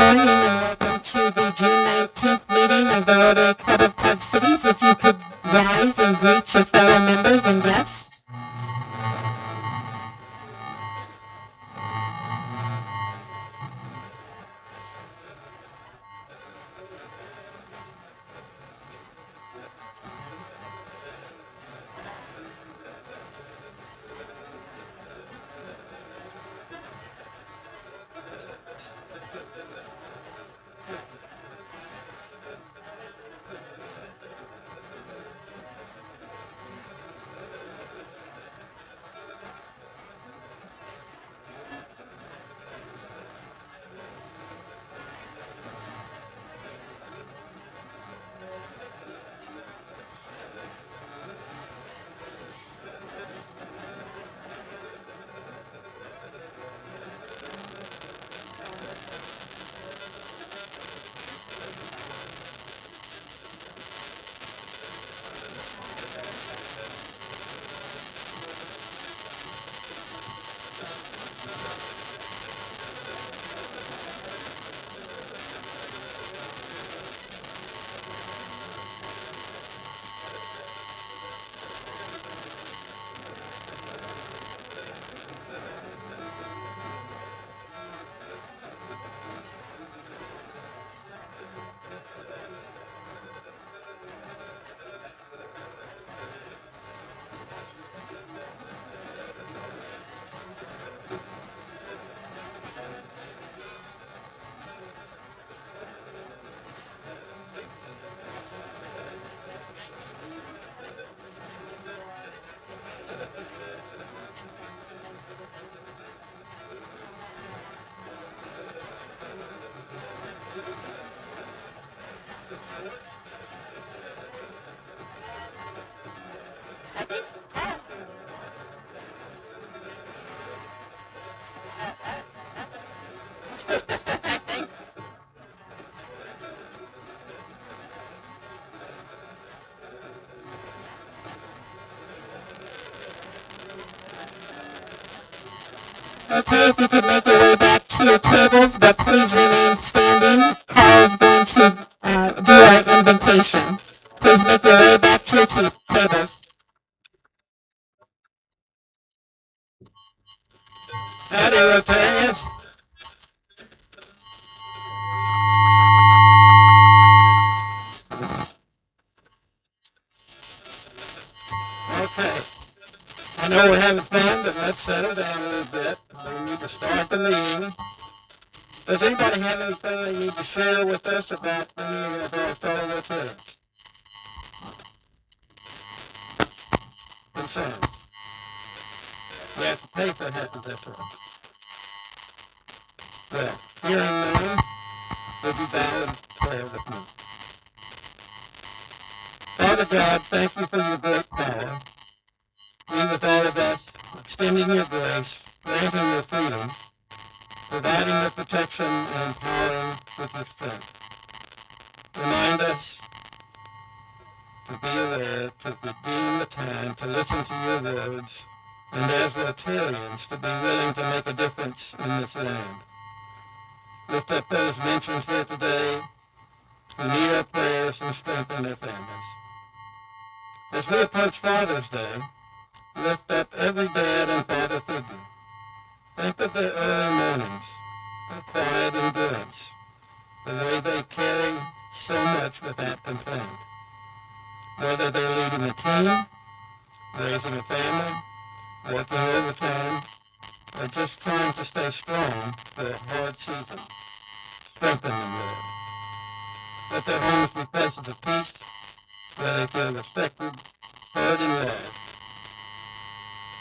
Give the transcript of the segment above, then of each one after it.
morning and welcome to the June 19th meeting of the Rotary Club of Park Cities. If you could rise and greet your fellow members and guests. Okay, if you could make your way back to your tables, but please remain standing. KARL is going to do our invocation. Please make your way back to your tables. Howdy, Rotarians. Okay. I know we're having fun, but let's settle down a little bit. We need to start the meeting. Does anybody have anything they need to share with us about the meeting of our fellow Rotarians? Concerns? We have to pay for half of this one. Well, hearing none, would you bow in prayer with me? Father God, thank you for your great power. Be with all of us, extending your grace, granting your freedom, providing your protection, and empowering with your strength. Remind us to be aware, to redeem the time, to listen to your words, and as Rotarians, to be willing to make a difference in this land. Lift up those mentioned here today who need our prayers and strengthen their families. As we approach Father's Day, lift up every dad and father figure. Think of their early mornings, their quiet endurance, the way they carry so much without complaint. Whether they're leading a team, raising a family, working overtime, or just trying to stay strong for a hard season, strengthen them, Lord. Let their homes be places of peace, where they feel respected, heard, and loved.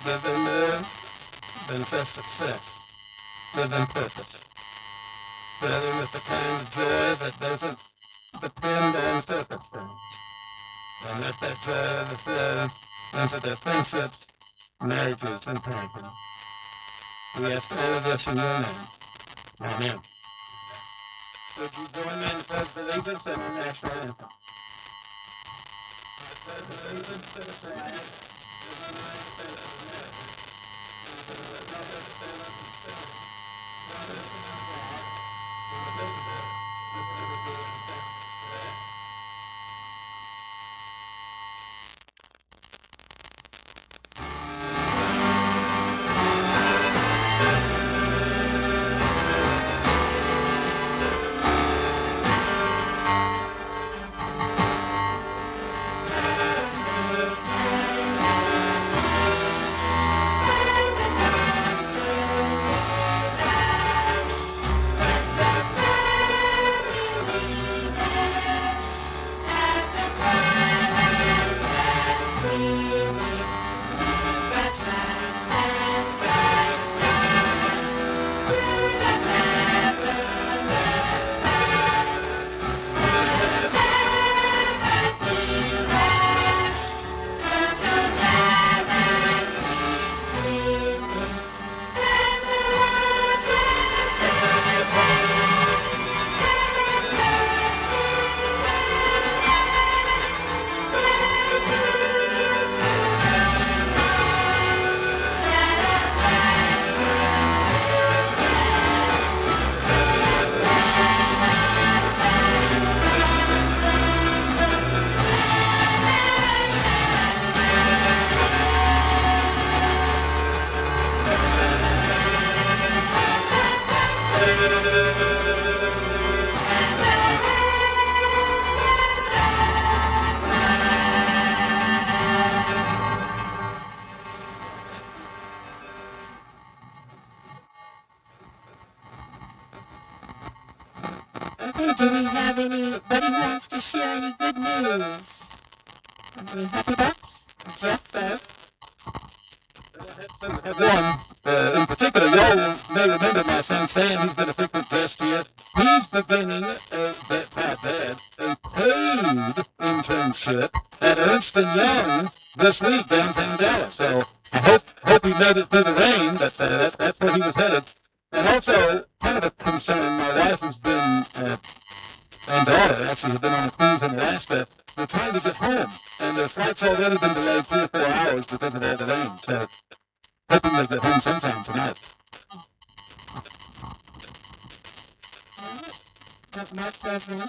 Give them more than just success. Give them purpose. Fill them with the kind of joy that doesn't depend on circumstance. And let that joy overflow into their friendships, marriages, and parenting. We ask all of this in your name. Amen. Would you join me in the pledge of allegiance and the national anthem? I pledge allegiance to the flag of the United States of America and to the republic for which it stands, one nation under God, indivisible, Okay, do we have anybody who wants to share any good news? Any happy bucks? Jeff says. One, in particular, y'all may remember my son Sam. He's been a frequent guest here. He's beginning a paid internship at Ernst & Young this week downtown Dallas. So I hope he made it through the rain, but that's where he was headed. And also, kind of a concern, my wife has been, and daughter actually have been on a cruise in Alaska. They're trying to get home, and their flight's already been delayed 3 or 4 hours because of all the rain. So hoping they get home sometime tonight. Mark says one.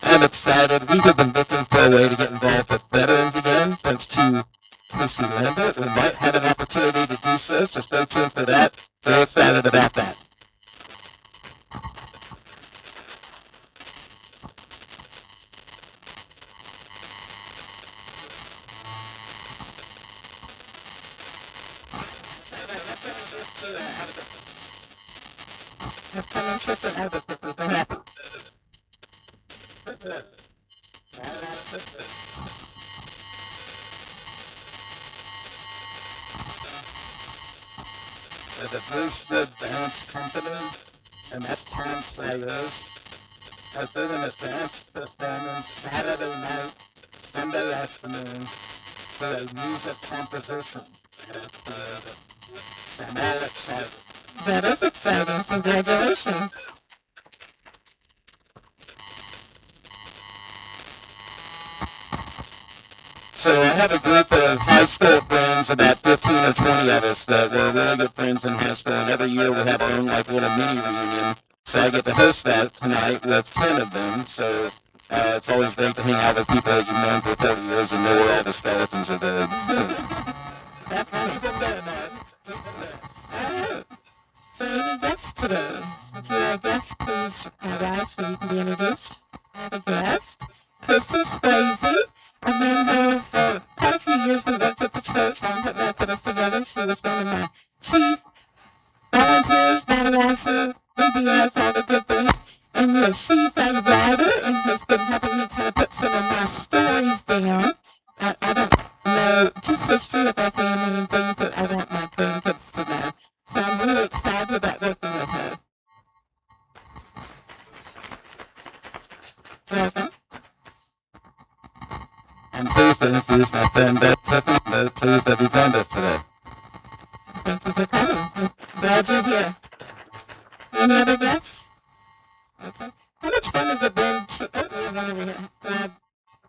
I'm excited. We have been looking for a way to get involved with veterans again. Thanks to Casey Lambert. We might have an opportunity to do so stay tuned for that. Very excited about that. Let's come interest in Albuquerque. We're happy. The Brewster Dance Company and that's Tom Players has been in a dance performance Saturday night, Sunday afternoon for a music composition. I'm all excited. That is exciting. Congratulations. So I have a group of high school friends, about 15 or 20 of us that were really good friends in high school, and every year we have our own like little mini reunion. So I get to host that tonight with 10 of them. So it's always great to hang out with people that you've known for 40 years and know where all the skeletons are buried. That's funny. Keep them there, man. Keep them there. All right. So any guests today? If you're a guest, please rise so you can be introduced. I have a guest, Christy Swayze. I've known her for quite a few years. We worked at the church. That put us together. She was one of my chief volunteers, bottle washer, VBS, all the good things. And she's a writer and has been helping me kind of put some of my stories down. I don't know just history of our family and things that I want my grandkids to know. So I'm really excited about working with her. Welcome. I'm pleased to introduce my friend Beth Tiffin. Very pleased that you joined us today. Thank you for coming. I'm glad you're here. Any other guests? Okay. How much fun has it been to,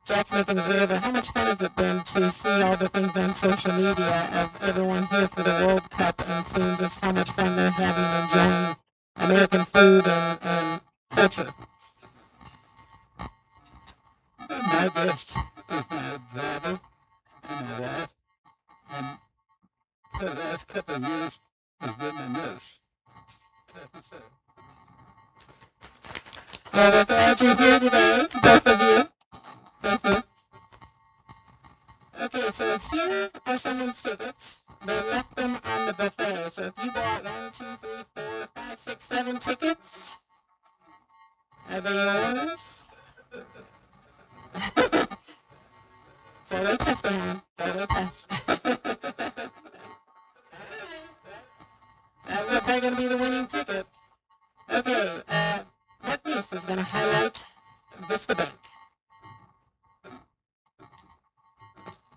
Jack's making his way over. How much fun has it been to see all the things on social media of everyone here for the World Cup and seeing just how much fun they're having enjoying American food and culture? My guest is my brother and my wife, and for the last couple of years has been a nurse. Well, we're glad you're here today, both of you. Thank you. Okay, so here are someone's tickets. They left them on the buffet. So if you bought 1, 2, 3, 4, 5, 6, 7 tickets, are they yours? Four-way test, man. Four-way test. They're probably going to be the winning tickets. Okay, NEACE is going to highlight VISTA Bank.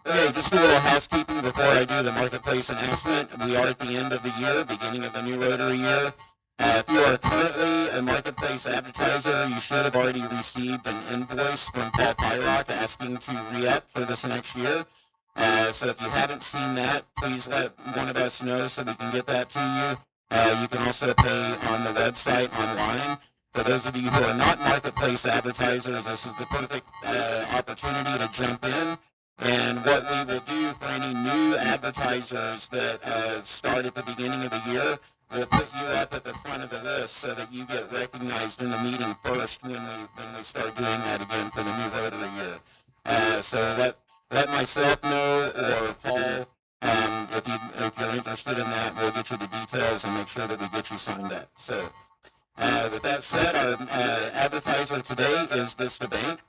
Okay, just a little housekeeping before I do the marketplace announcement. We are at the end of the year, beginning of the new Rotary year. If you are currently a marketplace advertiser, you should have already received an invoice from Paul Pyrock asking to re-up for this next year. So if you haven't seen that, please let one of us know so we can get that to you. You can also pay on the website online. For those of you who are not marketplace advertisers, this is the perfect opportunity to jump in. And what we will do for any new advertisers that start at the beginning of the year, we'll put you up at the front of the list so that you get recognized in the meeting first when we start doing that again for the new Rotary year. So let myself know or Paul If you're interested in that, we'll get you the details and make sure that we get you signed up. So with that said, our advertiser today is VISTA Bank.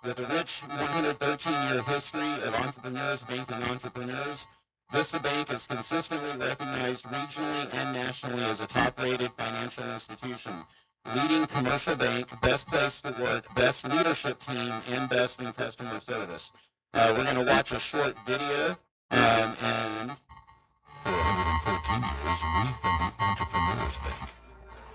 With a rich 113-year history of entrepreneurs banking entrepreneurs, VISTA Bank is consistently recognized regionally and nationally as a top-rated financial institution, leading commercial bank, best place to work, best leadership team, and best in customer service. We're going to watch a short video, and for 114 years, we've been the Entrepreneurs Bank,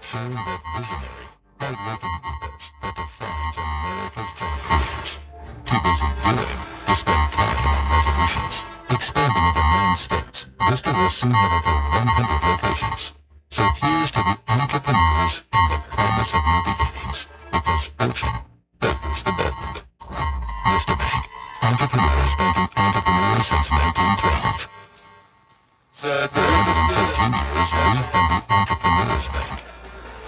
showing that visionary, hard-working ethos that defines America's job creators. Too busy doing to spend time on resolutions. Expanding into 9 states, VISTA will soon have over 100 locations. So here's to the entrepreneurs and the promise of new beginnings, because fortune favors the bold. VISTA Bank, entrepreneurs banking entrepreneurs since 1912. So for 113 years, we've been the Entrepreneurs Bank,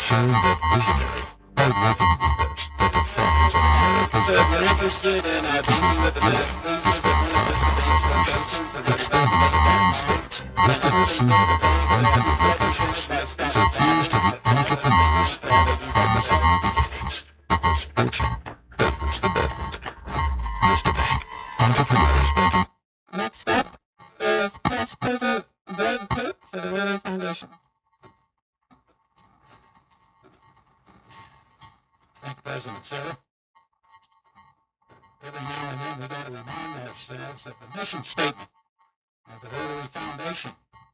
showing that visionary, hard-working ethos that defines America's. So if you're interested in banking with the best, please visit one of VISTA Bank's locations and expanding into 9 states. VISTA will soon have over 100 locations. So here's to the entrepreneurs and the promise of new beginnings, because fortune favors the bold. VISTA Bank, entrepreneurs banking. Next up is past President PAPE for the Rotary Foundation. Thank you, President Sarah. Every now and then we got to remind ourselves that the mission statement of the Rotary Foundation,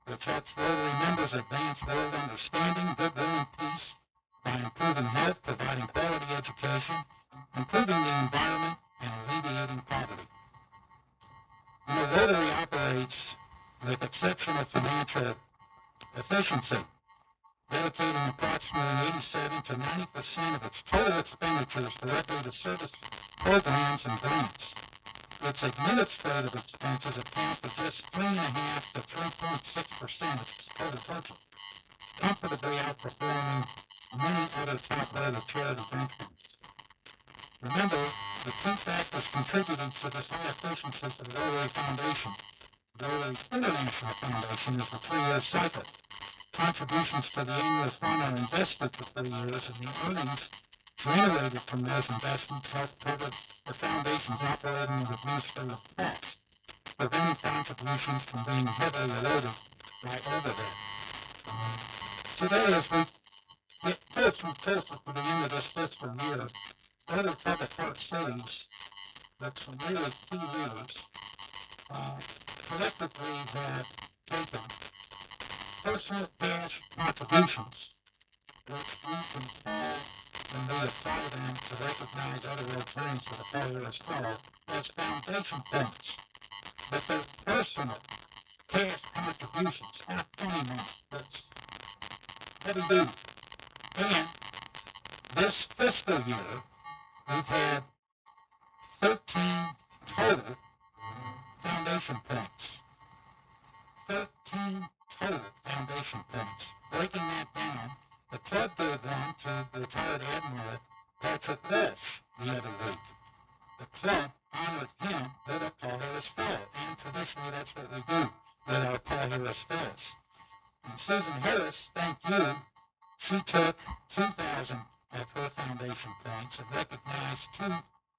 which helps Rotary members advance world understanding, goodwill, and peace by improving health, providing quality education, improving the environment, and alleviating poverty. You know, Rotary operates with exceptional financial efficiency, dedicating approximately 87 to 90% of its total expenditures directly to service programs and grants. Its administrative expenses account for just 3.5 to 3.6% of its total budget, comfortably outperforming many other top-level charity benchmarks. Remember, the key factors contributing to this high efficiency for the Rotary Foundation. The Rotary International Foundation is the 3-year cycle. Contributions to the annual fund are invested for 3 years, and the earnings generated from those investments help cover the Foundation's operating and administrative costs, preventing contributions from being heavily loaded by overhead. Today, as we get closer and closer to the end of this fiscal year, other public health cities that some really key leaders collectively have taken personal cash contributions, which we can call, and we apply them to recognize other Rotarians for the Fall-Year's Fall as foundation points. But they're personal cash contributions, not funny money. That's heavy duty. And this fiscal year, we've had 13 total foundation points. 13 total foundation points. Breaking that down, the club gave one to retired Admiral Patrick Walsh the other week. The club honored him with a Paul Harris Fellow, and traditionally that's what we do with our Paul Harris Fellows. And Susan Harris, thank you, she took 2,000 of her foundation points and recognized 2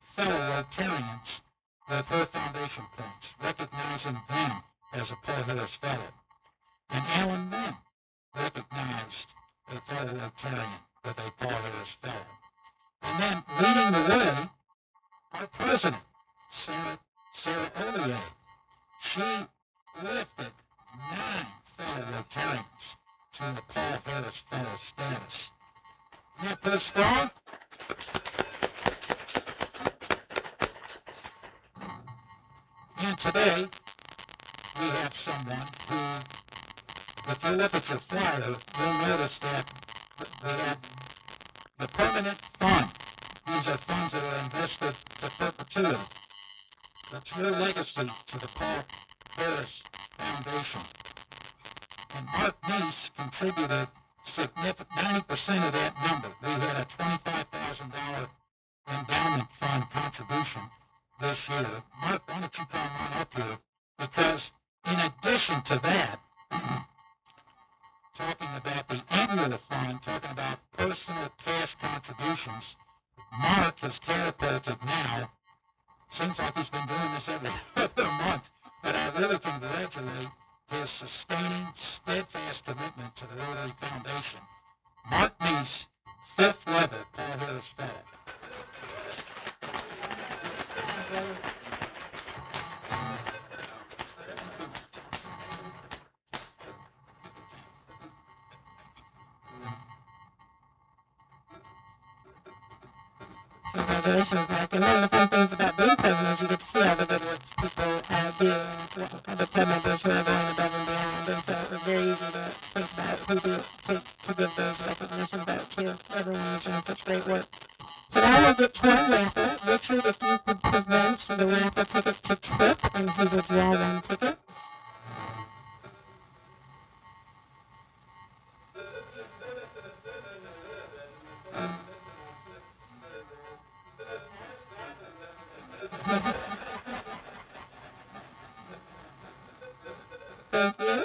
fellow Rotarians with her foundation points, recognizing them as a Paul Harris Fellow. And Alan Mann recognized a fellow Rotarian with a Paul Harris Fellow. And then leading the way, our president, SARAH OLIAI. She lifted 9 fellow Rotarians to the Paul Harris Fellow status. Isn't that pretty strong? And today, we have someone who, if you look at your flyer, you'll notice that we have the permanent fund. These are funds that are invested to perpetuity. That's your legacy to the Paul Harris Foundation. And Mark NEACE contributed 90% of that number. We had a $25,000 endowment fund contribution this year. Mark, why don't you come on up here? Because In addition to that, talking about the annual fund, talking about personal cash contributions, Mark has catapulted now. Seems like he's been doing this every other month, but I really congratulate his sustaining, steadfast commitment to the Rotary Foundation. Mark NEACE, 5th level, Paul Harris Fellow. Congratulations, Mark. And one of the fun things about being president is you get to see all the good work people do, the club members who are going above and beyond. And so it was very easy to think about who to give those recognitions out to. Everyone was doing such great work. So now we'll get to our raffle. Richard, if you could present the raffle ticket to TRIPP, and he will draw one ticket. Thank you.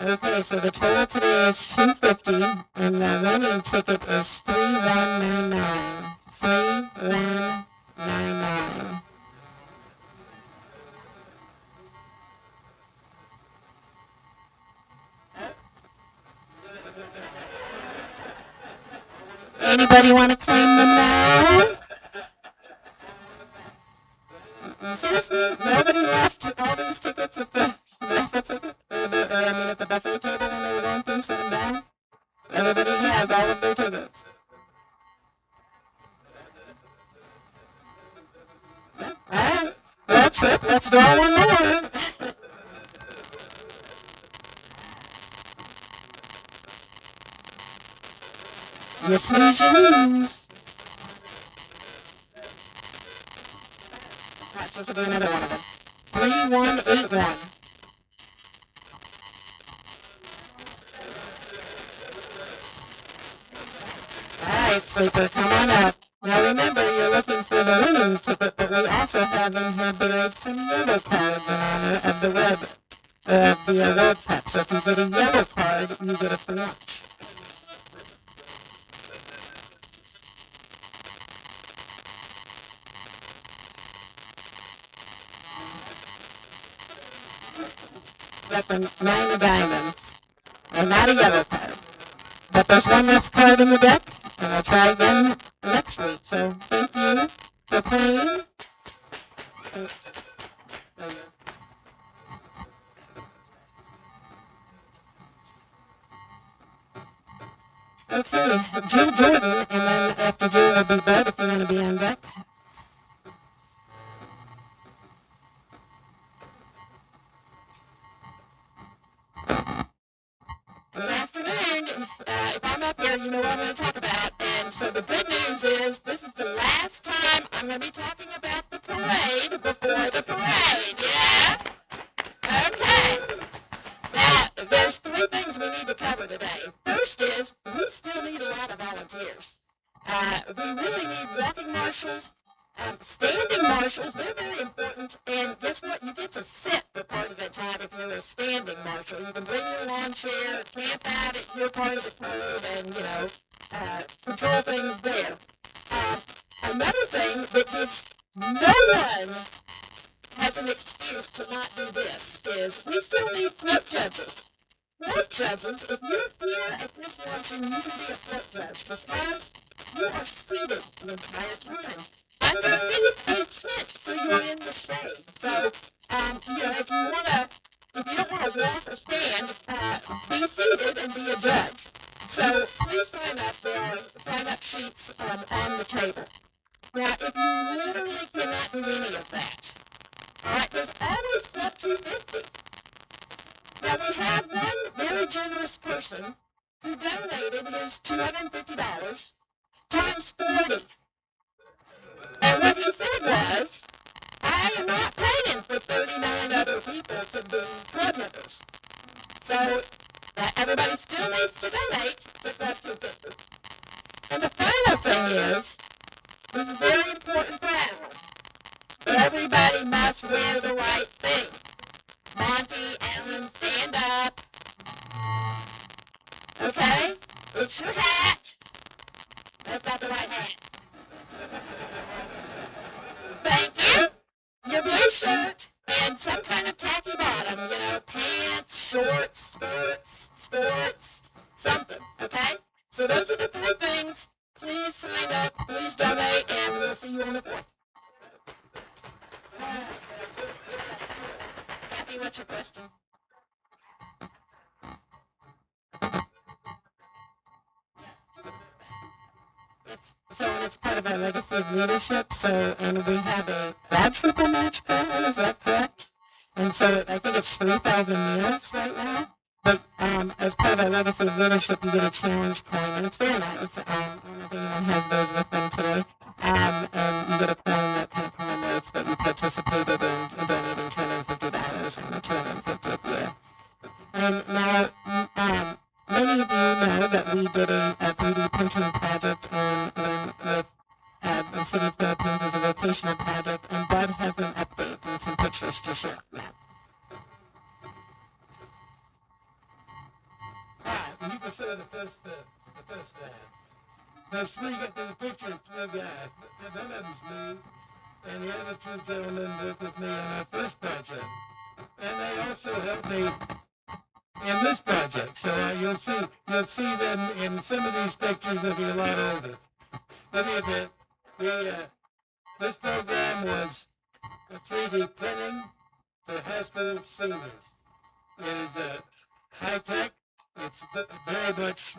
Okay, so the total today is $250, and the winning ticket is 3199. 3199. Anybody want to claim them now? Seriously, nobody left all these tickets at the raffle ticket? At the buffet table when they were going through, set them down? Everybody has all of their tickets. All right. Well, TRIPP, let's draw one more. You snooze, you lose. All right, so we'll do another one of them. 3181. All right, sleeper, come on up. Now remember, you're looking for the winning ticket, but we also have in here buried some yellow cards in honor of the World Cup. So if you get a yellow card, you get a free lunch. Got the 9 of diamonds, and not a yellow card. But there's one less card in the deck, and we'll try again next week. So thank you for playing. Okay, Jill Jordan, and then after Jill will be Bud if you want to be on deck. Good afternoon. If I'm up here, you know what I'm going to talk about. And so the good news is this is the last time I'm going to be talking about the parade before the parade. Yeah? Okay. Now, there's 3 things we need to cover today. First is we still need a lot of volunteers. We really need walking marshals, standing marshals. They're very important. And guess what? You get to sit for part of the time if you're a standing marshal. You can bring your lawn chair, camp out at your part of the curve, and, control things there. Another thing that gives no one has an excuse to not do this is we still need float judges. Float judges, if you're here at this luncheon, you can be a float judge because you are seated the entire time underneath a tent, so you're in the shade. So, if you don't want to walk or stand, be seated and be a judge. So please sign up. There are sign-up sheets on the table. Now, if you literally cannot do any of that, all right, there's always Club 250. Now, we have one very generous person who donated his $250 times 40. And what he said was, I am not paying for 39 other people to be club members. So everybody still needs to donate to Club 250. And the final thing is, this is very important. everybody must wear the right thing. Monty, Ellen, stand up. Okay? It's your hat. That's not the right hat. Thank you. Your blue shirt and some kind of tacky bottom, you know, pants, shorts, skirts, sports, something, okay? So those are the 3 things. Please sign up, please donate, and we'll see you on the 4th. Happy, what's your question? It's part of our legacy of leadership. So, and we have a quadruple match currently. Is that correct? And so I think it's 3,000 meals right now. But as part of our legacy of leadership, you get a challenge coin, and it's very nice. I don't know if anyone has those with them today. And you get a coin that kind of commemorates that you participated in donating $250 on the 250th year. And now, many of you know that we did a 3D printing project with the City of Philippines as a vocational project, and Bud has an update and some pictures to share now. Hi, you can show the first slide. There's 3 pictures of 3 guys. One of them's me, and the other 2 gentlemen worked with me on our first project. And they also helped me in this project. So you'll see them in some of these pictures. They'll be a lot older. But in the event, this program was a 3D printing for high school seniors. It is high-tech. It's very much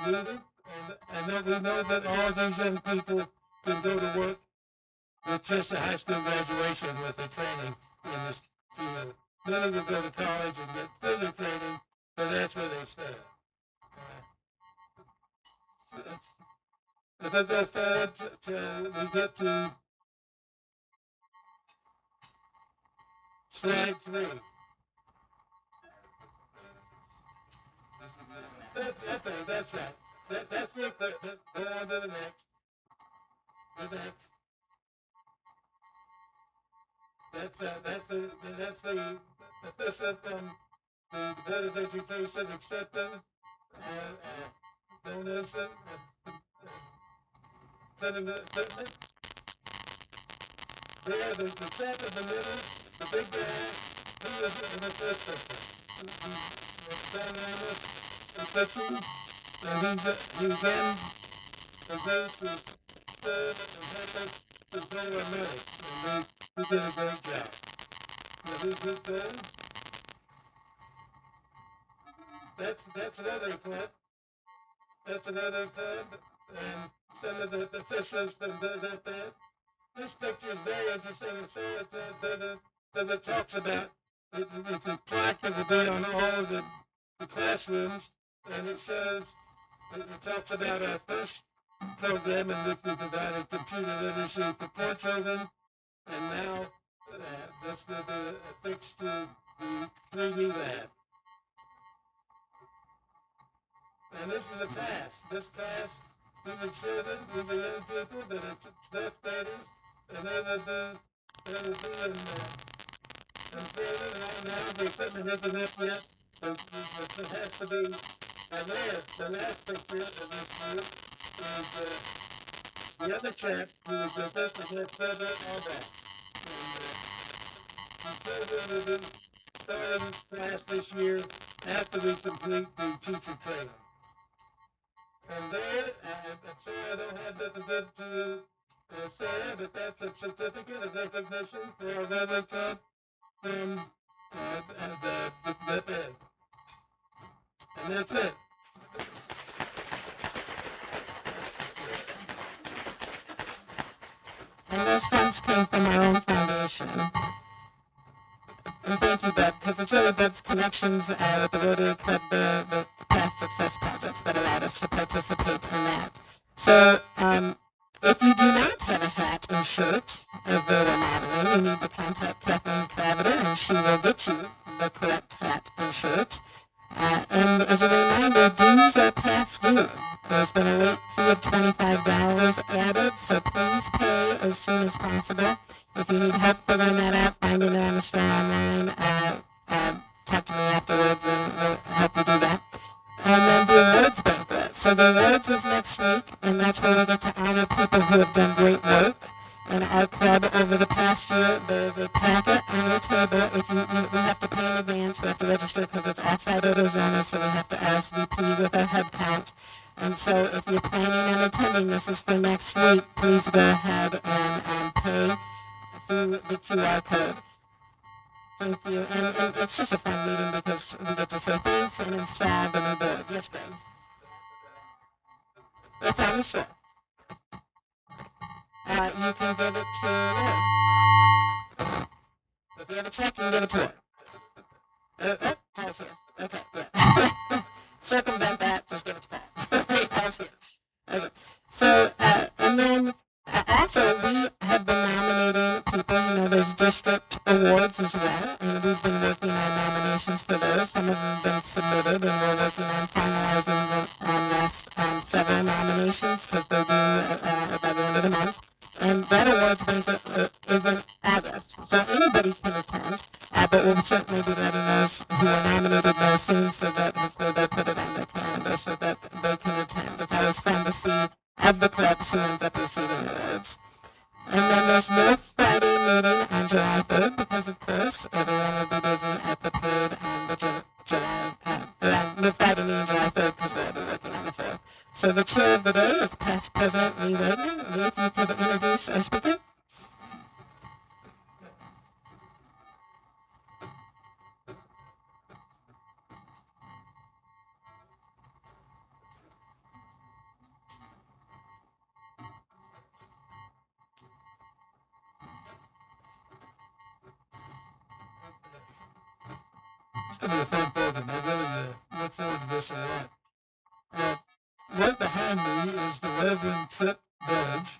needed. And we know that all these young people can go to work with just a high school graduation with their training in this field. Many will go to college and get further training, but that's where they stay. If I go forward till we get to slide 3. Okay, that's right. That's it. Go on to the next. The next. That's the official from the Board of Education accepting donation sending the equipment. There, the chap in the middle, the big guy, he was in the first picture. And he's then agrees to serve and help us to grow our knowledge. And he did a great job. Now, who's going? That's another club. That's another club. And some of the officials from that there. This picture is very interesting. Because it talks about, it's a plaque that will be on all of the classrooms, and it shows, it talks about our first program in which we provided computer literacy for poor children, and now this will be affixed to the 3D lab. And this is a class. This class, these are children, these are young people that are 12th graders, and they will be in theater right now. The equipment isn't up yet. It has to be, and there, the last picture of this group is the other chap who is the best to get further all that. And the children will be starting this class this year after we complete the teacher training. And there, I'm sorry I don't have that to give to Sarah, but that's a certificate of recognition for our Rotary Club from the bed. And that's it. And those funds came from our own foundation. And thank you, Bud, because it's really Bud's connections with the Rotary Club, the past success projects that allowed us to participate in that. So if you do not have a hat and shirt, as though we're modeling, you need to contact KLAVITER, and she will get you the correct hat and shirt. And as a reminder, dues are past due. There's been a late fee of $25 added, so so please pay as soon as possible. If you need help figuring that out, finding it on the store online, talk to me afterwards and we'll help you do that. And then the awards banquet. So the awards is next week, and that's where we get to honor people who have done great work in our club over the past year. There's a packet on your table. If we have to pay in advance, we have to register because it's offsite at OZONA'S, so we have to RSVP with our head count. And so if you're planning on attending, this is for next week, please go ahead and pay through the QR code. Thank you. And it's just a fun meeting because we get to say thanks and install the new board. Yes, Greg? It's on the store. You can give it to Lord. If you have a check, you can give it to her. Paul's here. Okay, yeah. Circumvent that, just give it to Paul. Paul's here. Okay. So, and then also we have been nominating people. There's district awards as well, and we've been working on nominations for those. Some of them have been submitted, and we're working on finalizing several nominations because they're due by the end of the month. And that awards banquet is in August, so anybody can attend, but we'll certainly be letting those who are nominated know soon so that hopefully they'll put it on their calendar so that they can attend. It's always fun to see of the clubs who ends up receiving awards. And then there's no Friday meeting on July 3rd because, of course, everyone will be busy at the parade on the Friday meeting July 3rd because we'll be working on the 4th. So the chair of the day is past President Lee Wagner. Lee, if you could introduce our speaker. It's going to be a fun program. I really look forward to this a lot. Right behind me is the Reverend TRIPP Gullege.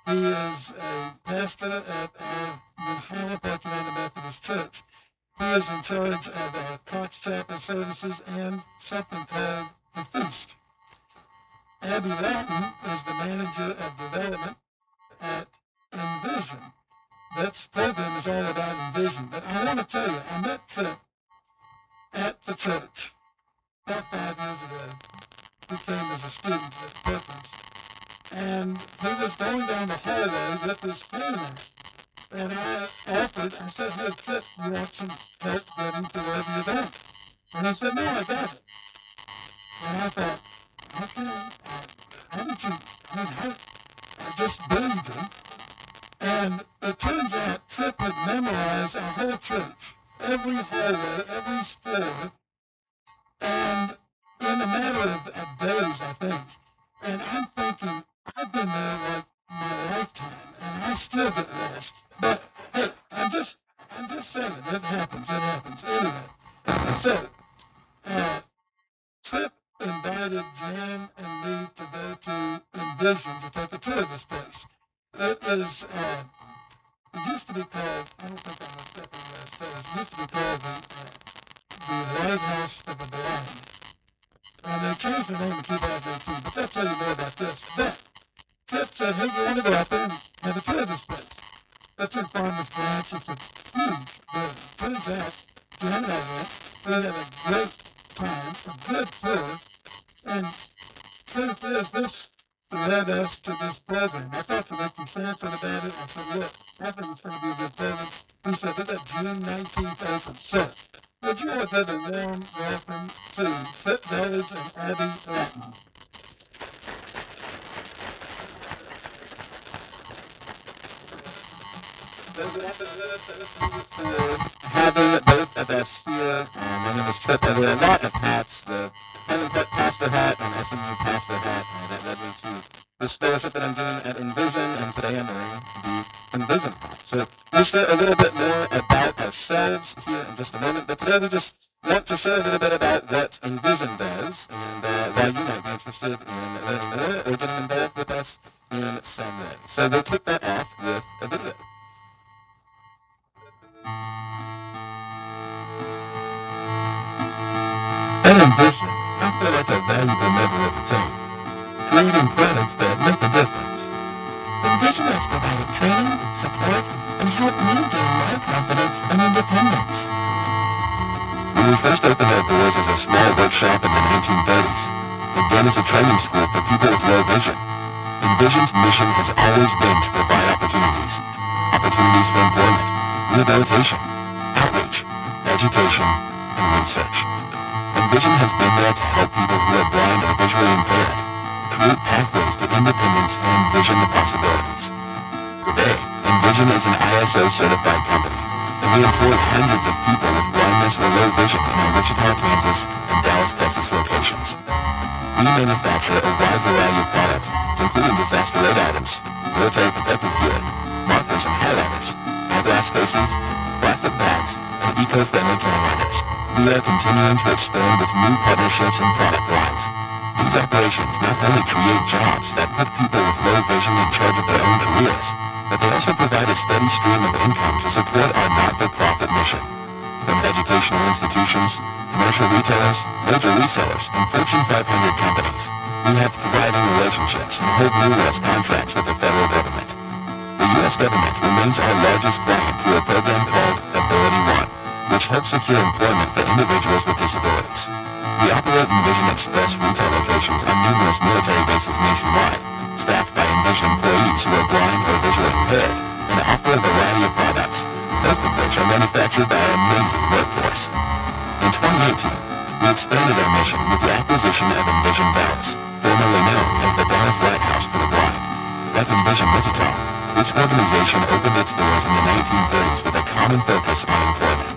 He is a pastor at the Highland Park United Methodist Church. He is in charge of our Cox Chapel services and something called the Feast. Abby Lautin is the manager of development at Envision. That program is all about Envision. But I want to tell you, I met TRIPP at the church about 5 years ago. He came as a student at Perkins. And he was going down the hallway with his family. And I said, hey, TRIPP, you want some help getting to wherever you're going? And he said, no, I got it. And I thought, okay, how did you, I just believed him. And it turns out TRIPP had memorized our whole church, every hallway, every floor, and in a matter of days, I think. And I'm thinking, I've been there like my lifetime, and I still get lost. But hey, I'm just saying, it happens. Anyway, so TRIPP invited Jan and me to go to Envision to take a tour of this place. It is, it used to be called, I don't think I'm stepping on that stairs, it used to be called the Lighthouse for the Blind. And they changed the name in 2018, but they'll tell you more about this. But TRIPP said, hey, you want to go out there and have a tour of this place? That's in Farmers Branch. It's a huge building. Turns out, Jan and I went. We had a great time, a good tour. And truth is, this led us to this program. I talked to Mr. Sanford about it. I said, look, I think it's going to be a good program. He said, we got June 19th open. So, would you all give a warm welcome to TRIPP Gullege and Abby Lautin? Having both of us here. My name is Trip. I wear a lot of hats. The MAGGIANO'S pastor hat and SMU pastor hat. That led me to this fellowship that I'm doing at Envision, and today I'm wearing the Envision hat. So we'll share a little bit more about ourselves here in just a moment, but today we just want to share a little bit about what Envision does and why you might be interested in learning more or getting involved with us in some way. So we'll kick that off with a video. At Envision, I feel like a valuable member of the team, creating products that make a difference. their doors as a small workshop in the 1930s, again as a training school for people with low vision. Envision's mission has always been to provide opportunities for employment, rehabilitation, outreach, education, and research. Envision has been there to help people who are blind or visually impaired, create pathways to independence and envision the possibilities. Today, Envision is an ISO certified company, and we employ hundreds of people with blindness or low vision in our Wichita, Kansas, and Dallas, Texas locations. We manufacture a wide variety of products, including disaster aid items, military protective gear, markers and highlighters, eyeglass cases, plastic bags, and eco-friendly can liners. We are continuing to expand with new partnerships and product lines. These operations not only create jobs that put people with low vision in charge of their own careers, but they also provide a steady stream of income to support our not-for-profit mission. From educational institutions, commercial retailers, major resellers, and Fortune 500 companies, we have thriving relationships and hold numerous contracts with the federal government. The U.S. government remains our largest client through a program called Ability One, which helps secure employment for individuals with disabilities. We operate Envision Express retail locations on numerous military bases nationwide, staffed by Envision employees who are blind or visually impaired, and offer a variety of products, most of which are manufactured by our amazing workforce. In 2018, we expanded our mission with the acquisition of Envision Dallas, formerly known as the Dallas Lighthouse for the Blind. Like Envision Wichita, this organization opened its doors in the 1930s with a common focus on employment.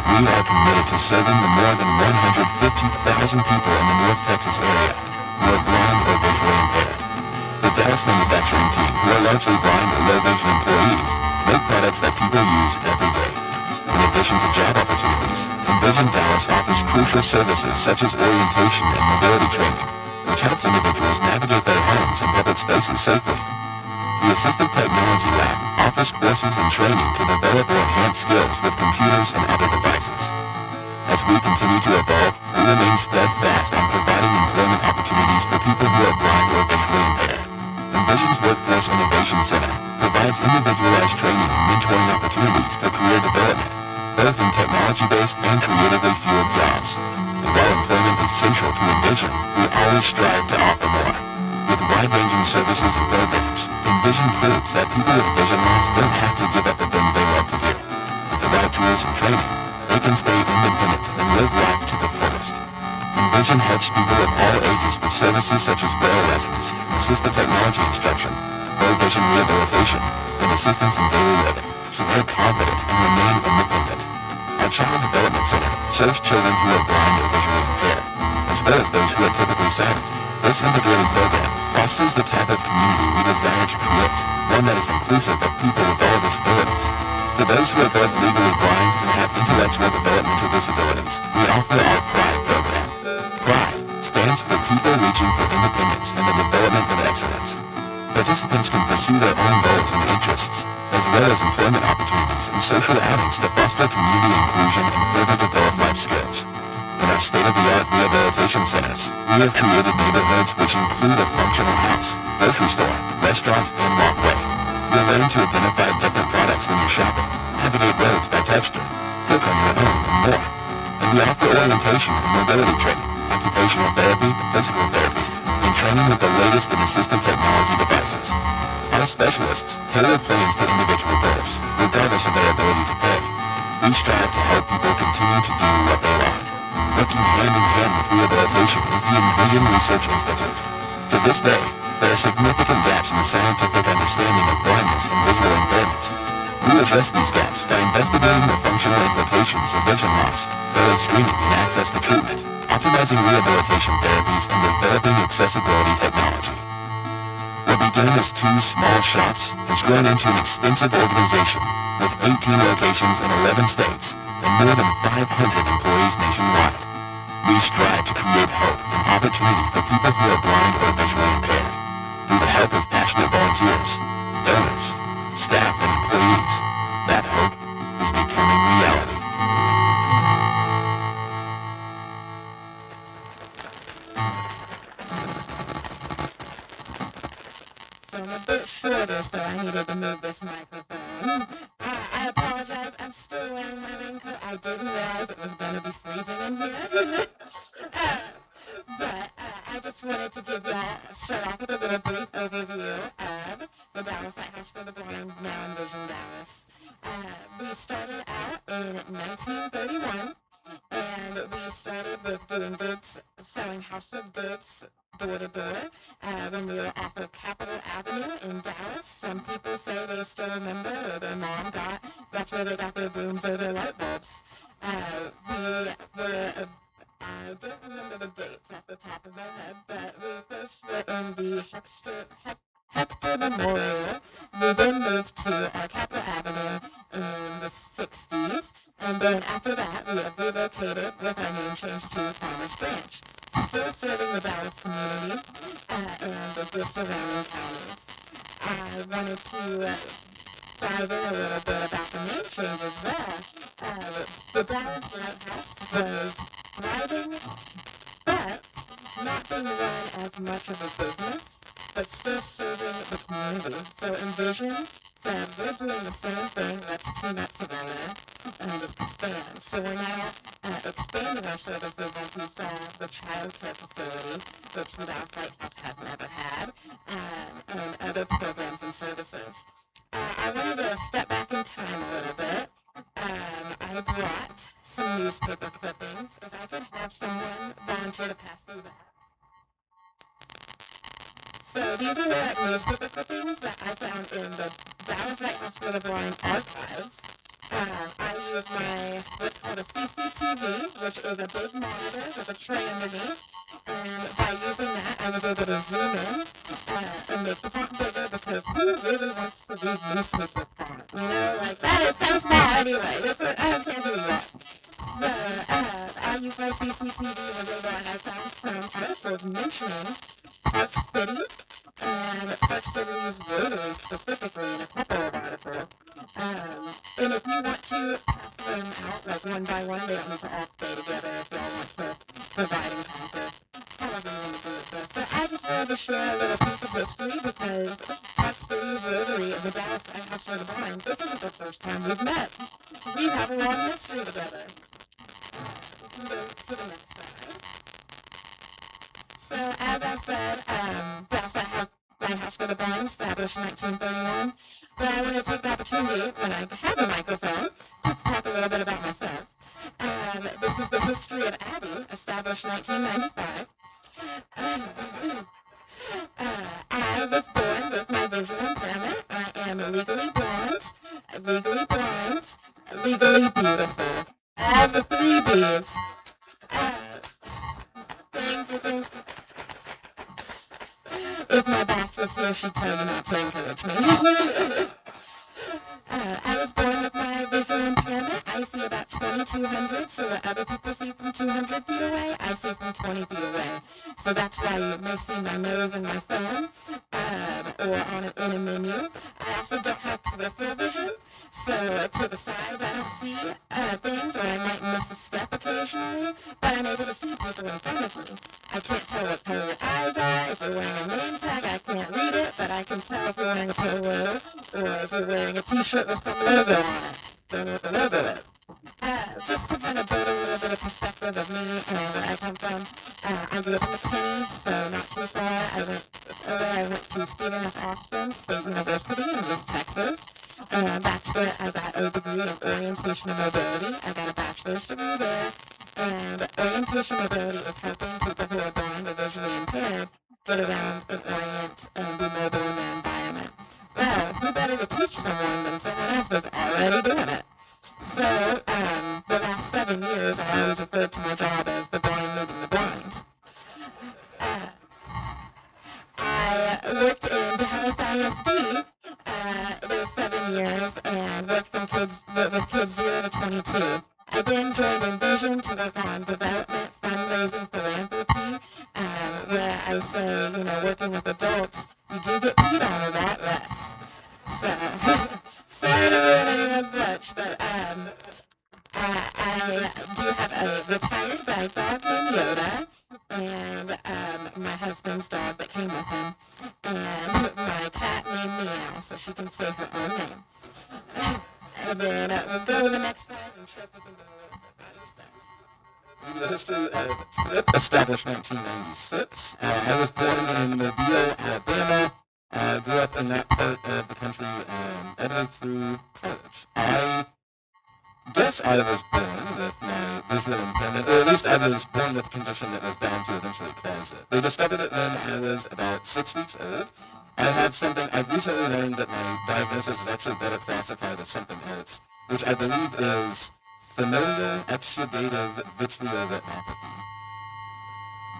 We are committed to serving the more than 150,000 people in the North Texas area who are blind or visually impaired. The Dallas manufacturing team, who are largely blind or low vision employees, make products that people use every day. In addition to job opportunities, Envision Dallas offers crucial services such as orientation and mobility training, which helps individuals navigate their homes and public spaces safely. The Assistive Technology Lab offers courses and training to develop or enhance skills with computers and other devices. As we continue to evolve, we remain steadfast on providing employment opportunities for people who are blind or visually impaired. Envision's Workforce Innovation Center provides individualized training and mentoring opportunities for career development, both in technology-based and creatively fueled jobs. And while employment is central to Envision, we always strive to offer more. With wide-ranging services and programs, Envision proves that people with vision loss don't have to give up the things they love to do. With the right tools and training, they can stay independent and live life to the fullest. Envision helps people of all ages with services such as braille lessons, assistive technology instruction, low vision rehabilitation, and assistance in daily living, so they're confident and remain independent. Our Child Development Center serves children who are blind or visually impaired, as well as those who are typically silent. This integrated program fosters the type of community we desire to create, one that is inclusive of people with all disabilities. For those who are both legally blind and have intellectual developmental disabilities, we offer our PRIDE program. PRIDE stands for People Reaching for Independence and the Development of Excellence. Participants can pursue their own goals and interests, as well as employment opportunities and social outings to foster community inclusion and further develop life skills. In our state-of-the-art rehabilitation centers, we have created neighborhoods which include a functional house, grocery store, restaurants, and walkway. You'll learn to identify different products when you're shopping, navigate roads by texture, cook on your own, and more. And we offer orientation and mobility training, occupational therapy, physical therapy, and training with the latest in assistive technology devices. Our specialists tailor plans to individual goals, regardless of their ability to pay. We strive to help people continue to do what they love. Working hand-in-hand with rehabilitation is the Envision Research Institute. To this day, there are significant gaps in the scientific understanding of blindness and visual impairments. We address these gaps by investigating the functional implications of vision loss, early screening and access to treatment, optimizing rehabilitation therapies, and developing accessibility technology. What began as 2 small shops has grown into an extensive organization with 18 locations in 11 states and more than 500 employees nationwide. We strive to create hope and opportunity for people who are blind or visually impaired. Through the help of passionate volunteers, donors, staff, and employees, that hope is becoming reality. So I'm a bit shorter, so I needed to move this microphone. I apologize. I'm still wearing my raincoat. I didn't realize it was going to be freezing in here. in 1931, and we started with doing goods, selling household goods door to door when we were off of Capitol Avenue in Dallas. Some people say they still remember, or their mom that's where they got their brooms or their light bulbs. I don't remember the dates off the top of my head, but we first were in the Hector Memorial. We then moved to our Capitol Avenue in the 60s, and then after that we have relocated with our name change to Farmers Branch, still serving the Dallas community and the surrounding counties. I wanted to dive in a little bit about the name change as well. The Dallas Lighthouse was thriving, but not being run as much of a business, but still serving the community. So Envision said, we're doing the same thing, let's team up together and expand. So we're now expanding our services, like you saw, the child care facility, which the Dallas Lighthouse has never had, and other programs and services. I wanted to step back in time a little bit. I brought some newspaper clippings. If I could have someone volunteer to pass through that. So these are the newspaper clippings that I found in the Dallas Lighthouse for the Blind archives. I use my, what's called a CCTV, which is a big monitor with a tray underneath. And by using that, I was able to zoom in and make the font bigger, because who really wants to read newspaper font? You know, like, that is so small anyway. I can't do that. I use my CCTV and I found some articles mentioning Park Cities and Park Cities Rotary specifically in a couple of articles. And if you want to pass them out like one by one, they don't need to all stay together if y'all want to divide and conquer. However you want to do it though. So I just wanted to share a little piece of history, because Park Cities Rotary and the Dallas Lighthouse for the Blind, this isn't the first time we've met. We have a long history together. We can go to the next slide. So as I said, Dallas Lighthouse for the Blind, established in 1931. But I want to take the opportunity, when I have a microphone, to talk a little bit about myself. This is the history of Abby, established in 1995. I was born with my visual impairment. I am legally blind, legally beautiful. All the 3 B's. Thank you. If my boss was here, she'd tell you not to encourage me. I was born with my visual impairment. I see about 2,200, so what other people see from 200 feet away, I see from 20 feet away. So that's why you may see my nose in my phone or in a menu. I also don't have peripheral vision, so to the sides I don't see things, or I might miss a step occasionally, but I'm able to see people in front of me. I can't tell what color your eyes are. If you're wearing a name tag, I can't read it, but I can tell if you're wearing a polo or if you're wearing a t-shirt with some logo on it. Don't know what the logo is. Just to kind of build a little bit of perspective of me and where I come from, I grew up in McKinney, so not too far. I went to Stephen F. Austin State University in East Texas. That's where I got a degree in orientation and mobility. I got a bachelor's degree there. And orientation mobility is helping people who are blind or visually impaired get around and orient and be mobile in their environment. Well, who better to teach someone than someone else that's already doing it? So, the last 7 years, I always referred to my job as the blind leading the blind. I worked in Dallas ISD those 7 years and worked with kids 0 to 22. I then joined Envision to work on development, fundraising, philanthropy, where I say, working with adults, you do get peed on a lot less. So, sorry to ruin anyone's lunch, but I do have a retired guide dog named Yoda, and my husband's dog that came with him, and my cat named Meow, so she can say her own name. And then we'll go to the next slide and Trip can go The history of TRIPP, established 1996. I was born in Mobile, Alabama. Grew up in that part of the country, all the way through college. I guess I was born with my visual impairment, or at least I was born with a condition that was bound to eventually cause it. They discovered it when I was about 6 weeks old. I have something, I've recently learned that my diagnosis is actually better classified as something else, which I believe is familial exudative vitreoretinopathy.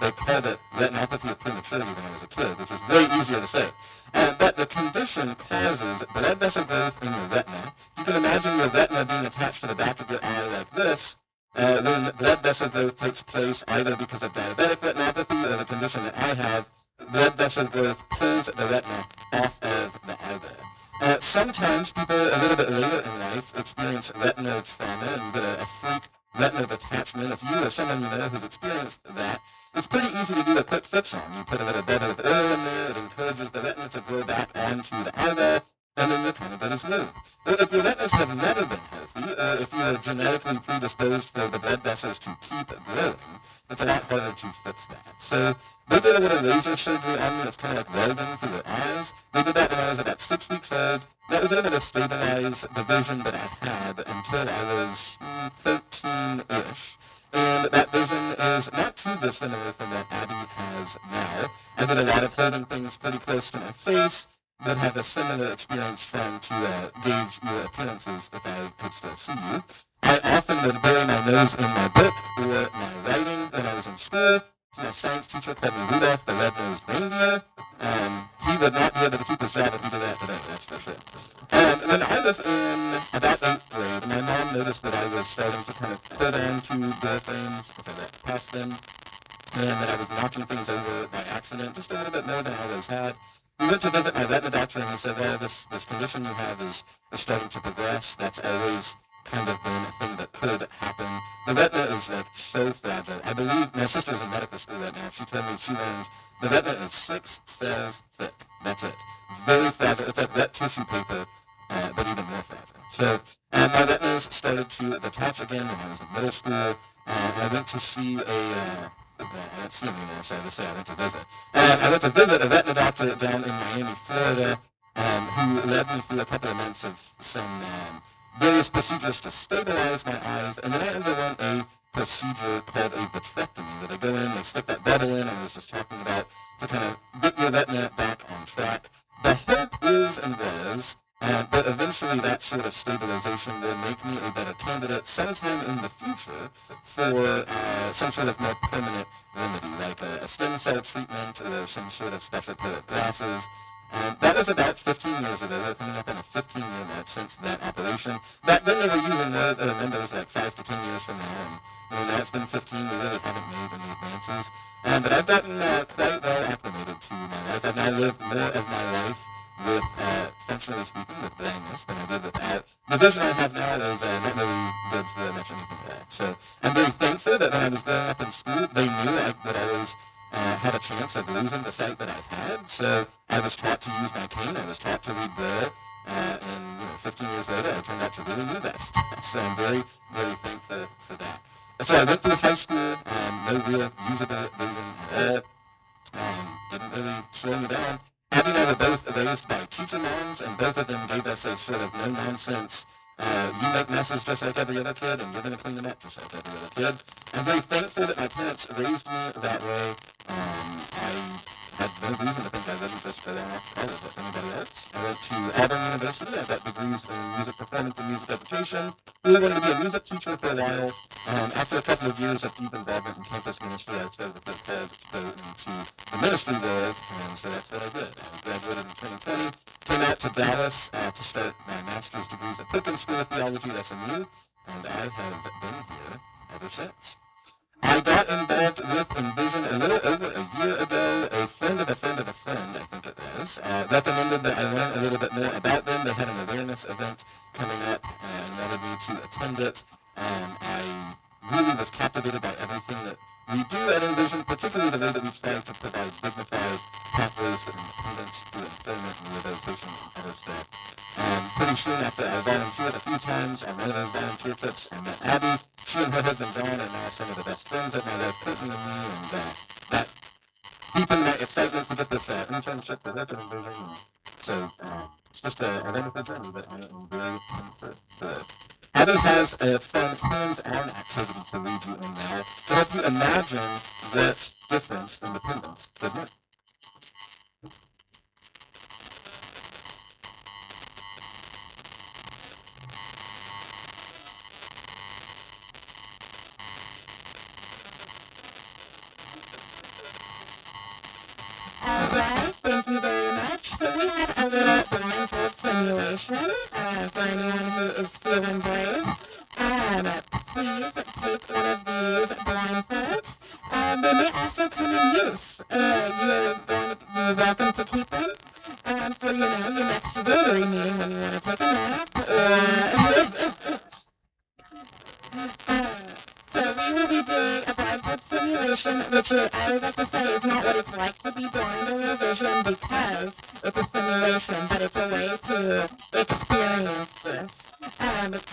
They called it retinopathy of prematurity when I was a kid, which was way easier to say. But the condition causes blood vessel growth in your retina. You can imagine your retina being attached to the back of your eye like this. When blood vessel growth takes place either because of diabetic retinopathy or the condition that I have, blood vessel growth pulls the retina off of the eyeball. Sometimes people a little bit later in life experience retinal trauma and get a freak retinal detachment. If you or someone you know who's experienced that, it's pretty easy to do a quick fix on. You put a little bit of oil in there, it encourages the retina to grow back onto the eyeball, and then you're kind of good as new. But if your retinas have never been healthy, or if you're genetically predisposed for the blood vessels to keep growing, it's a lot harder to fix that. So they did a little laser surgery on me. It's kind of like welding for your eyes. They did that when I was about 6 weeks old. That was able to stabilize the vision that I had until I was 13-ish. And that vision is not too dissimilar from what Abby has now. I did a lot of holding things pretty close to my face, but have a similar experience trying to gauge your appearances if I could still see you. I often would bury my nose in my book or my writing when I was in school. My science teacher called me Rudolph the Red-Nosed Reindeer. He would not be able to keep his job if he did that today, that's for sure. When I was in about 8th grade, my mom noticed that I was starting to kind of hold on to door frames as I walked past them, and that I was knocking things over by accident, just a little bit more than I always had. We went to visit my retina doctor, and he said, well, this condition you have is starting to progress. That's always kind of been a thing that could happen. The retina is like so fragile. I believe my sister's in medical school right now. She told me she learned the retina is 6 cells thick. That's it. Very fragile. It's like wet tissue paper, but even more fragile. So my retinas started to detach again when I was in middle school. I went to see I don't see him anymore, so I just say I went to visit. I went to visit a retina doctor down in Miami, Florida, who led me through a couple of months of some various procedures to stabilize my eyes, and then I underwent a procedure called a vitrectomy, where they go in, they stick that bubble in I was just talking about to kind of get your retina back on track. The hope is and was that eventually that sort of stabilization will make me a better candidate sometime in the future for some sort of more permanent remedy, like a stem cell treatment or some sort of special pair of glasses. That was about 15 years ago. We're coming up on a 15-year mark since that operation. Back then they were using numbers like 5 to 10 years from now, and now it's been 15. We really haven't made any advances. But I've gotten quite well acclimated to my life. I've now lived more of my life with, functionally speaking, with blindness than I did without. The vision I have now is not really good for much anything at all. So I'm very thankful that when I was growing up in school, they knew I would always had a chance of losing the sight that I had. So I was taught to use my cane. I was taught to read Braille. And 15 years later, I turned out to really know that stuff. So I'm very, very thankful for that. So I went through high school, no real usable vision at all. Didn't really slow me down. Abby and I were both raised by teacher moms, and both of them gave us a sort of no-nonsense, you make messes just like every other kid, and you're going to clean them up just like every other kid. I'm very thankful that my parents raised me that way. I had no reason to think I wouldn't just go off college like anybody else. I went to Auburn University. I got degrees in music performance and music education. Really wanted to be a music teacher for a while. After a couple of years of deep involvement in campus ministry, I chose a bit called to go into the ministry world, and so that's what I did. I graduated in 2020, came out to Dallas to start my master's degrees at Perkins School of Theology at SMU, and I have been here ever since. I got involved with Envision a little over a year ago. A friend of a friend of a friend, I think it was, recommended that I learn a little bit more about them. They had an awareness event coming up and wanted me to attend it. I really was captivated by everything that we do at Envision, particularly the way that we try to provide dignified pathways to independence through employment and rehabilitation and other stuff. Pretty soon after I volunteered a few times on one of those volunteer trips, I met Abby. She and her husband John are now some of the best friends of my life, Courtney and me, and that deepened my excitement to get this internship to work at Envision. So it's just a wonderful journey that I am very thankful for. Abby has a fun hands-on activity to lead you in now to help you imagine that difference in dependence. Good luck. All right, thank you very much. So we have a little blindfold simulation for anyone who is feeling brave. Please take one of these blindfolds. They may also come in use. You're welcome to keep them for your next Rotary meeting when you want to take a nap. So we will be doing a blindfold simulation, which I always like to say is not what it's like to be blind or low vision because it's a simulation, but it's a way to experience this.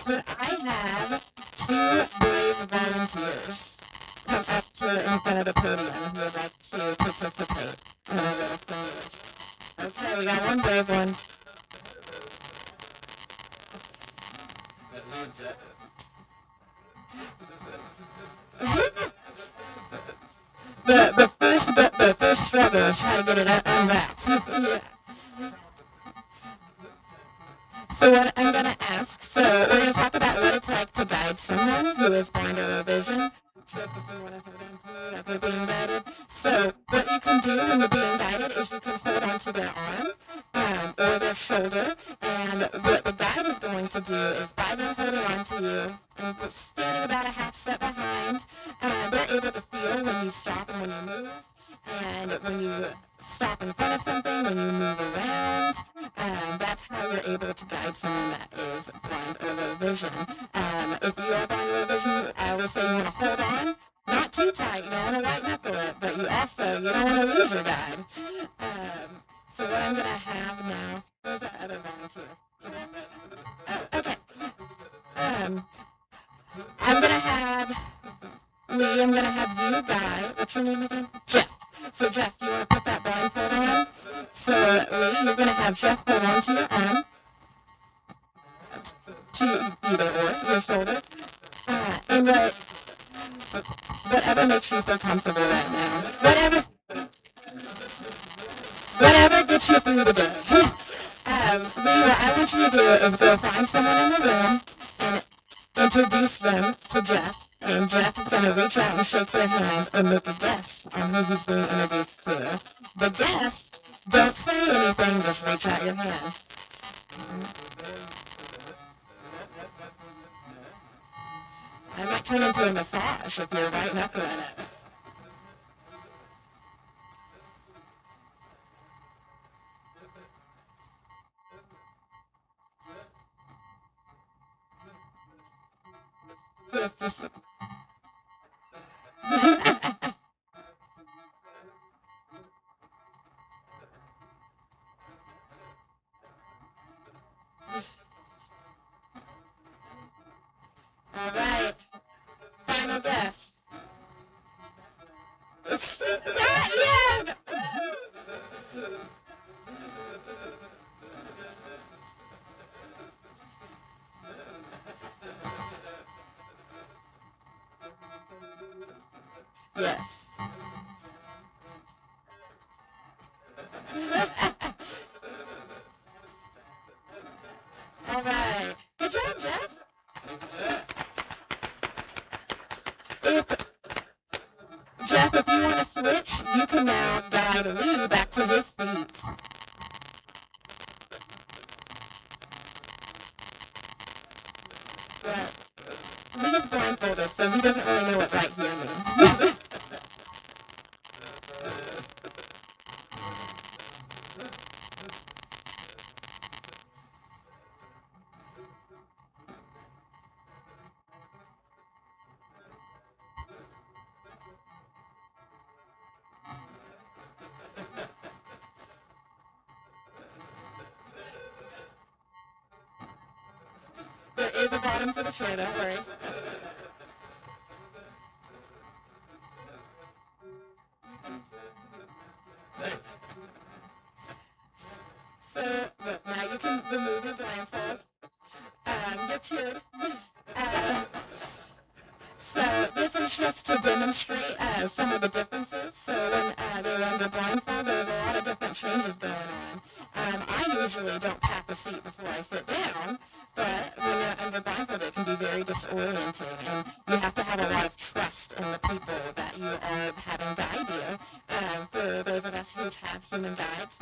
Could I have two brave volunteers come up to in front of the podium who would like to participate in our little simulation? Okay, we got one brave one. The first struggle is trying to get it unwrapped. Yeah. So what I'm going to ask, we're going to talk about what it's like to guide someone who is blind or low vision. Trip, if you want to hold on to me, if they're being guided. So what you can do when you're being guided is you can hold on to their arm or their shoulder, and what the guide is going to do is by them holding on to you and standing about a half step behind, they're able to feel when you stop and when you move, and when you stop in front of something, when you move around. That's how you're able to guide someone that is blind or low vision. If you are blind or low vision, I will say you want to hold on, not too tight, you don't want to white knuckle it, but you don't want to lose your guide. So what I'm going to have now, where's our other volunteer? Oh, okay. I'm going to have Lee, I'm going to have you guide, what's your name again? Jeff. So Jeff, you want to put that blindfold on? So Lee, you're going to have Jeff hold on to your arm, to either or, your shoulder, and whatever makes you feel comfortable right now. Whatever gets you through the day. Lee, what I want you to do is go find someone in the room and introduce them to Jeff. And Jeff is going to reach out and shake their hand and make a guess on who he's being introduced to. The guest, don't say anything, just reach out your hand. I might turn into a massage if you're white knuckling it. All right. Final guess. Not yet! Yes. All right. Good job, Jeff. Jeff, if you want to switch, you can now guide Lee back to his seat. Well, Lee's blindfolded, so he doesn't really know what right here means. There is a bottom to the chair, don't worry. So, look, now you can remove your blindfold. You're cured. is just to demonstrate some of the differences. So when they were under blindfold, there's a lot of different changes going on. I usually don't pack a seat before I sit down, but when you're under blindfold, it can be very disorienting, and you have to have a lot of trust in the people that you are having guide you. For those of us who have human guides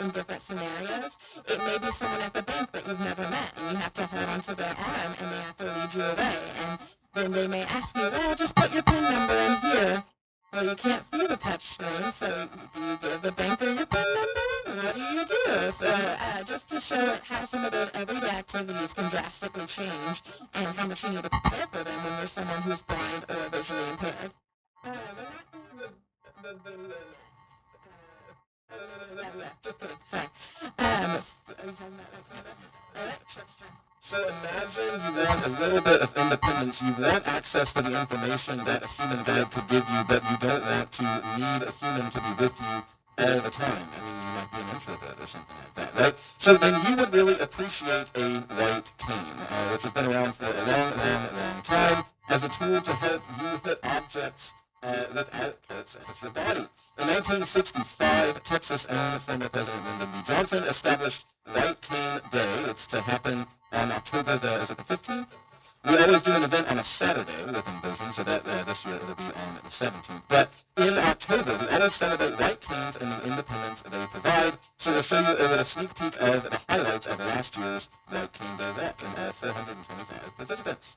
in different scenarios, it may be someone at the bank that you've never met, and you have to hold onto their arm, and they have to lead you away. And then they may ask you, well, just put your PIN number in here. Well, you can't see the touch screen, so do you give the banker your PIN number? What do you do? So just to show how some of those everyday activities can drastically change and how much you need to prepare for them when you're someone who's blind or visually impaired. We're not doing the video next. Just kidding. Sorry. Are you talking about like So imagine you want a little bit of independence. You want access to the information that a human guide could give you, but you don't want to need a human to be with you all the time. I mean, you might be an introvert or something like that, right? So then you would really appreciate a white cane, which has been around for a long time as a tool to help you hit objects without parts of your body. In 1965, Texas-owned former President Lyndon B. Johnson established White Cane Day. It's to happen on October the 15th? We always do an event on a Saturday with Envision, so that this year it'll be on the 17th. But in October, we always celebrate white canes and the independence they provide. So we'll show you a little sneak peek of the highlights of last year's White Cane Day walk and all 425 participants.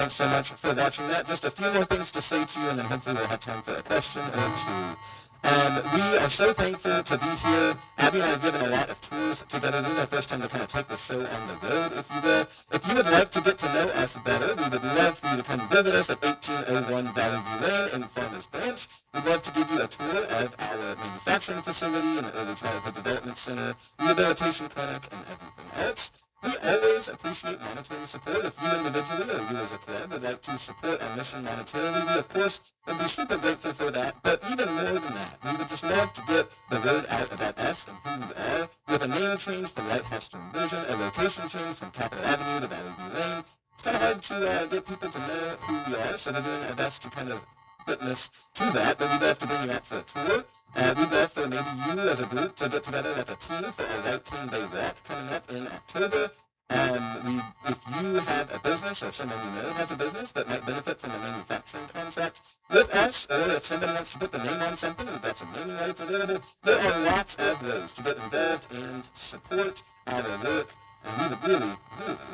So much for watching that. Just a few more things to say to you, and then hopefully we'll have time for a question or two. We are so thankful to be here. Abby and I have given a lot of tours together. This is our first time to kind of take the show on the road, if you will. If you would like to get to know us better, we would love for you to come visit us at 1801 Valley View Lane in Farmers Branch. We'd love to give you a tour of our manufacturing facility and the Early Childhood Development Center, rehabilitation clinic, and everything else. We always appreciate monetary support. If you individually or you as a club would like to support our mission monetarily, we of course would be super grateful for that. But even more than that, we would just love to get the word out about us and who we are. With a name change from Lighthouse to Envision, a location change from Capitol Avenue to Valley View Lane, it's kind of hard to get people to know who we are, so we're doing our best to kind of witness to that. But we'd love to bring you out for a tour. We'd love for maybe you as a group to get together like a team for our White Cane Day walk coming up in October. If you have a business or someone you know has a business that might benefit from a manufacturing contract with us, or if somebody wants to put the name on something, we've got some naming rights available. There are lots of ways to get involved and support our work, and we would really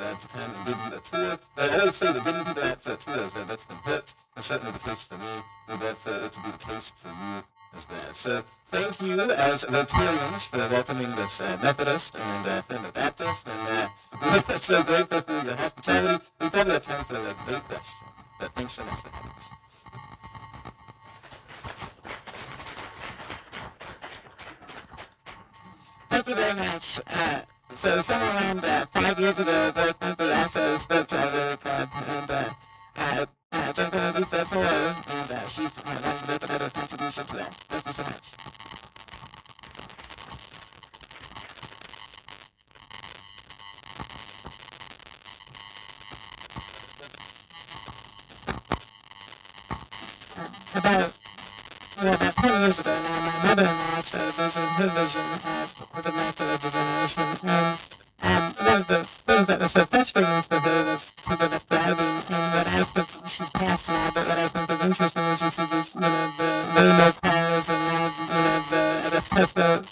love to come and give you a tour. I always say that getting people out for a tour is what gets them hooked. That's certainly the case for me. We'd love for it to be the case for you as well. So thank you as Rotarians for welcoming this Methodist and former Baptist, and we're so grateful for your hospitality. We probably have time for a great question, but thanks so much for having us. Thank you very much. So somewhere around 5 years ago, Blake Lindsay also spoke to our Rotary Club, and Jennifer Lindsay says hello, and she's wanting to make another contribution to that. Thank you so much. About 10 years ago now, my mother-in-law started losing her vision with a macular degeneration, and one of the things that was so frustrating for her was to give up driving, and what I think, she's passed now, but what I think is interesting is you see these, the Waymo cars, and now, I guess Tesla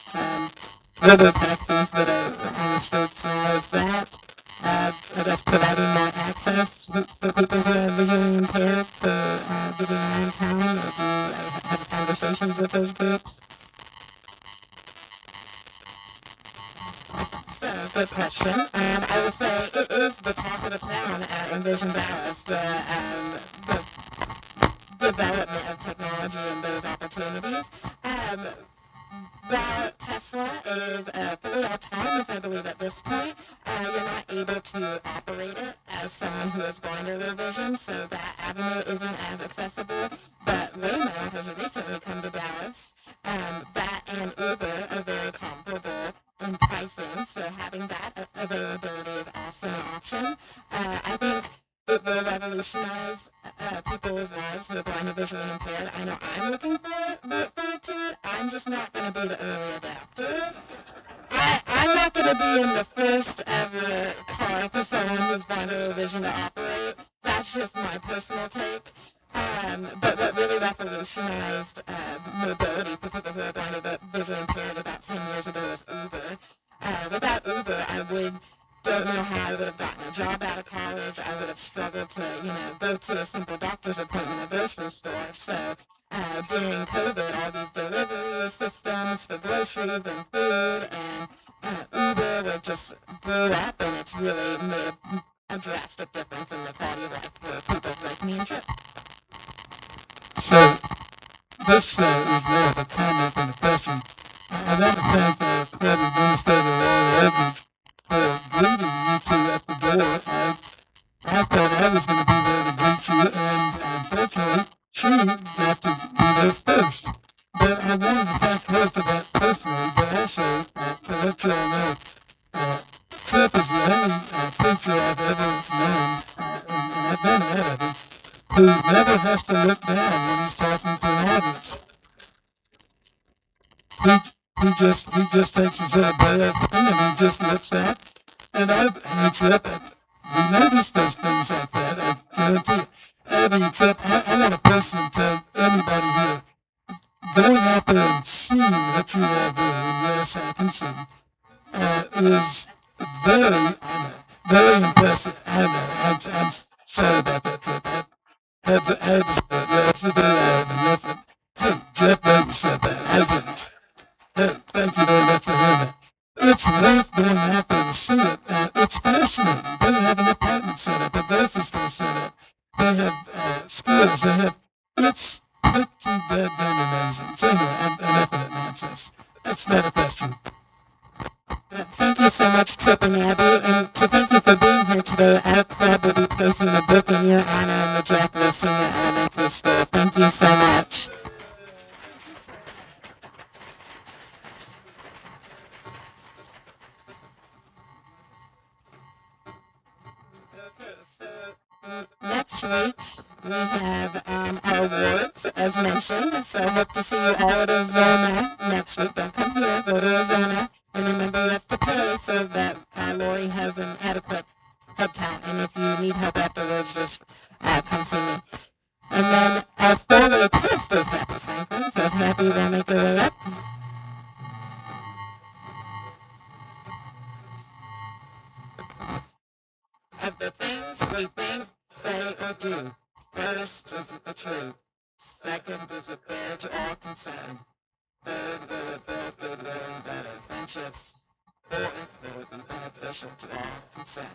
robo-taxis that are on the grassroots now is that. I guess providing more access for people who are visually impaired for getting around town, or do you have conversations with those groups? So, good question. I would say it is the talk of the town at Envision Dallas, the development of technology and those opportunities. While Tesla is fully autonomous, I believe at this point, you're not able to operate it as someone who is blind or low vision, so that avenue isn't as accessible. But Waymo has recently come to Dallas. That and Uber are very comparable in pricing, so having that availability is also an option. I think it will revolutionize people's lives who are blind or visually impaired. I know I'm looking forward to it. I'm just not going to be the early adapter. I'm not going to be in the first ever car for someone who's blind or low vision to operate. That's just my personal take. But what really revolutionized mobility for people who are blind or visually impaired about 10 years ago was Uber. Without Uber, don't know how I would have gotten a job out of college. I would have struggled to, go to a simple doctor's appointment at a grocery store. So during COVID, all these delivery systems for groceries and food and Uber just blew up, and it's really made a drastic difference in the quality of life for people like me and Trip. So this is more of a comment than a question. I want to thank Club Administrator Laurie Edwards for greeting you two at the door. I thought I was going to be there to greet you, and unfortunately, she got to be there first. But I wanted to thank her for that personally, but also to let you all know, Trip is the only preacher I've ever known, and I've done a lot of them, who never has to look down when he's talking to an audience. He just takes his little breath and he just looks out. And Trip, we noticed those things like that, I guarantee you. Abby and Trip, I want to personally tell anybody here, going out there and seeing what you all do, and yes, I can see, is very impressive. I know, I'm sorry about that, Trip. I had to say it. Yes, it's very loud and nothing. Hey, Jeff Baby said that. I didn't. Hey, thank you very much for hearing that. It's worth going out there to see it. It's fascinating. They have an apartment set up, a grocery store set up. They have schools. It's pretty dead-damn amazing. So anyway, enough of that nonsense. That's not a question. Thank you so much, Trip and Abby, and to thank you for being here today. Our club will be placing a book in your honor in the Jack Will Senior Elementary School. Thank you so much. Okay, so next week we have our awards, as mentioned. So I hope to see you all at Ozona next week. Don't come here, go to Ozona. And remember, you have to pay so that Lori has an adequate head count. And if you need help afterwards, just come see me. And then our four-way test is Happy Franklin, so if Happy will make her way up. Of the things we think, say, or do, first is it the truth. Second is it fair to all concerned. Third, will it build goodwill and better friendships. Fourth, will it be beneficial to all concerned.